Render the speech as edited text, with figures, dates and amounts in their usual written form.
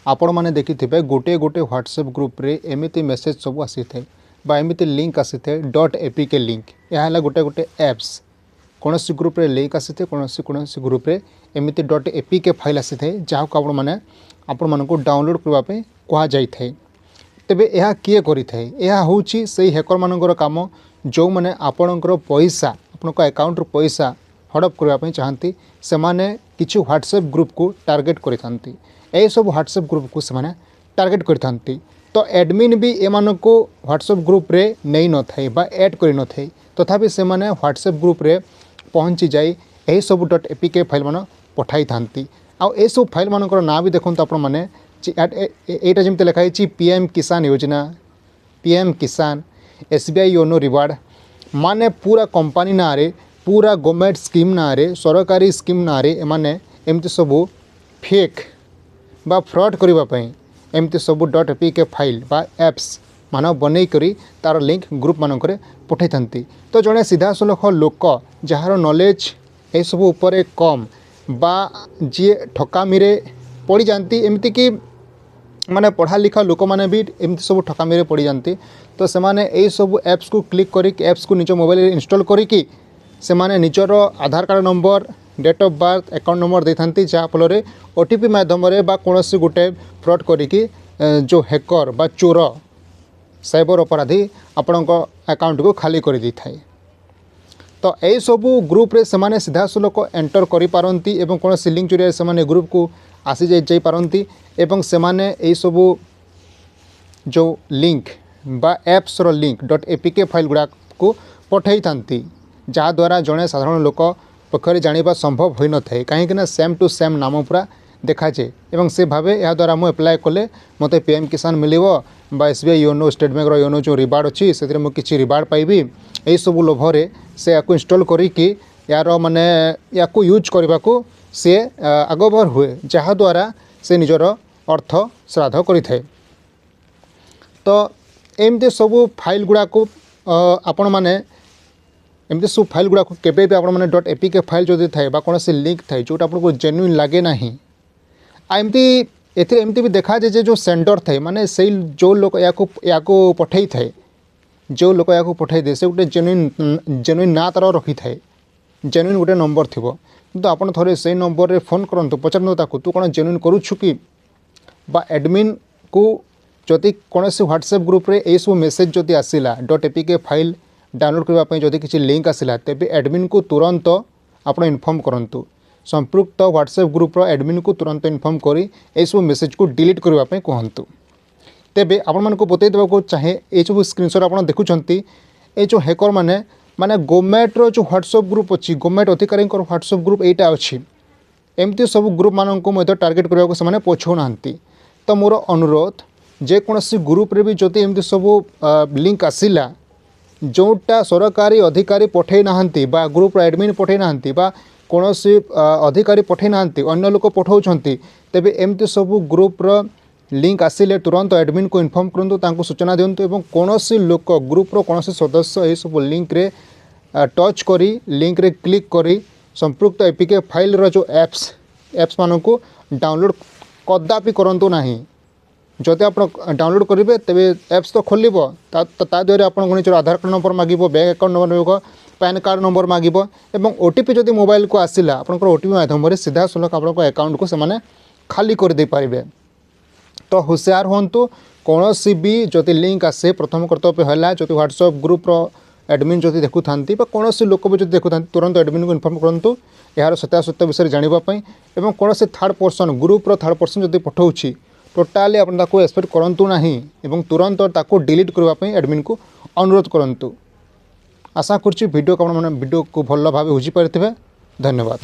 आपण मैंने देखि थे गोटे गोटे व्हाट्सएप ग्रुप रे एमती मेसेज सब आसी थे बा एमती लिंक आसी थे .apk लिंक यह है गोटे गोटे एप्स कौन सी ग्रुप रे लिंक आसी थे कौन सी ग्रुप रे एमती .apk फाइल आसी थे जहाँ को आपण मानक डाउनलोड करने कह जाई थे। तेबे यह किए करि थाए यह होची से हैकर मानकर काम जो मैंने आपणकर पैसा आपण अकाउंट पैसा हड़प करने चाहती से माने किछु व्हाट्सएप ग्रुप को टार्गेट करिथांती ए सब व्हाट्सएप ग्रुप को से टार्गेट करिथांती तो एडमिन भी एमान को व्हाट्सएप ग्रुप रे नहीं न थाए बा ऐड करि न थाए तथापि से माने व्हाट्सएप ग्रुप रे पहुँची जाए यही सब .apk फाइल मान पठाई थांती आ ए सब फाइल मानकर ना भी देखो आपण मैंने एटा जमते लिखाई PM किसान योजना PM किसान SBI योनो रिवार्ड माने पूरा कंपनी ना रे पूरा गवर्नमेंट स्कीम ना रे सरकारी स्कीम ना रे एमाने एमती सब फेक बा फ्रॉड करबा पई एमती सब .apk फाइल बा एप्स मान बनै करी तार लिंक ग्रुप मानक पठाई थांती। तो जड़े सीधा सलख लोक जार नॉलेज ए सब उपरे कम बा जी ठकामी रे पड़ जाती एमती कि माने पढ़ा लिखा लोक मैंने भी एमती सब ठकामी रे पड़ जाती तो से माने ए सब एप्स को क्लिक करी एप्स को निज मोबाइल इंस्टॉल करी से माने निजर Aadhaar card number date of birth account number दे थांती जहाँफल OTP माध्यम बा कौन गोटे फ्रॉड करी जो हैकर बा चोर साइबर अपराधी आपण अकाउंट को खाली कर दी थाए। तो यही सब ग्रुप रे से माने सीधा सलख एंटर करि पारंती एवं कौन लिंक जरिए से माने ग्रुप को आसी जाई पारंती एवं से माने यही सब जो लिंक बा एप्स रो लिंक .apk फाइल गुड़ा को पठाई थांती जहाँ द्वारा जड़े साधारण लोक पक्षरे जानिबा संभव होई न थाए कहीं सेम टू सेम नाम पूरा देखा जाए एवं से भावे या द्वारा मुझे एप्लाय कले मत PM किसान मिलिबो बा SBI YONO state bank YONO जो रिवार्ड अच्छी से मुझे रिवार्ड पाइबी यही सब लोभरे से या इंस्टॉल करी यार माने या यूज करने को सी आगभर हुए जहाँ द्वारा से निजर अर्थ श्राद्ध करें। तो एमती सब फाइल गुड़ाक आपण मैंने एमती सब फाइल गुड़ाक केबे भी आपण मैंने .apk फाइल जो थाए कौन से लिंक थाए जोटा आपको जेन्युइन लगे ना एमती एमती भी देखा जाए जो सेंडर थाए माने से जो लोक या पठई थाए जो लोक या पठई दे से गोटे जेन्युइन ना तार रखी थाए जेन्युइन गोटे नंबर थी तो आपड़ थे से नंबर रे फोन करंतु पचारनु ताकू तू कौन जेन्युइन करूछु कि बा एडमिन को जदि कौन से व्हाट्सएप ग्रुप रे ए सब मेसेज जदि आसिला .apk फाइल डाउनलोड करने जदि किसी लिंक आसिला तेबे एडमिन को तुरंत आप इनफॉर्म करंतु संपृक्त व्हाट्सएप ग्रुप रो एडमिन को तुरंत इनफॉर्म करी ए सब मेसेज को डिलीट करने कहतु। तेबे आपण मन को बतई देवा चाहे ये सब स्क्रीनशॉट आप देखुंत ये जो हैकर माने माने गवर्नमेंट रो जो व्हाट्सएप ग्रुप अच्छी गवर्नमेंट अधिकारी व्हाट्सएप ग्रुप एटा अच्छी एमती सब ग्रुप मान को टार्गेट करने से पछौना। तो मोर अनुरोध जेकोसी ग्रुप रे भी जदि एमती सब लिंक आसिला जोटा सरकारी अधिकारी पठे नाहंती बा ग्रुप एडमिन पठे नाहंती बा कौन से अधिकारी पठे नाहंती अन्य लोक पठाउछंती तेबे एमती सब ग्रुप रो लिंक आसिले तुरंत एडमिन को इनफॉर्म करंतु तांको सूचना दियंतु एवं कौन से लोक ग्रुप रो कौन से सदस्य ये सब लिंक रे टच करी लिंक रे क्लिक करी संपृक्त APK फाइल रो जो एप्स मान को डाउनलोड कदापि करंतु नाही। जदि आप डाउनलोड करेंगे तेबे एप्स तो खोल द्वारा आप निज आधार कार्ड नंबर मागिबो बैंक अकाउंट नंबर मागिबो पैन कार्ड नंबर मागिबो एवं OTP जदि मोबाइल को आसिला आपनकर OTP माध्यम सीधा सलख आप अकाउंट को से खाली कर दे पारिबे। तो होशियार हूँ कौन सी भी जदि लिंक आसे प्रथम कर्तव्य है जो व्हाट्सएप ग्रुप रो एडमिन जदि देखु था कौन से लोक भी जो देखु था तुरंत एडमिन को इनफॉर्म करूँ यार सत्यासत्य विषय जानापी और कौन से थर्ड पर्सन ग्रुप रो थर्ड पर्सन जदि पठाऊँगी टोटाली आप एक्सपेक्ट करूँ ना एवं तुरंत ताको डिलीट करने एडमिन को अनुरोध करूँ। आशा करुँच वीडियो को भल भाव बुझीपारे। धन्यवाद।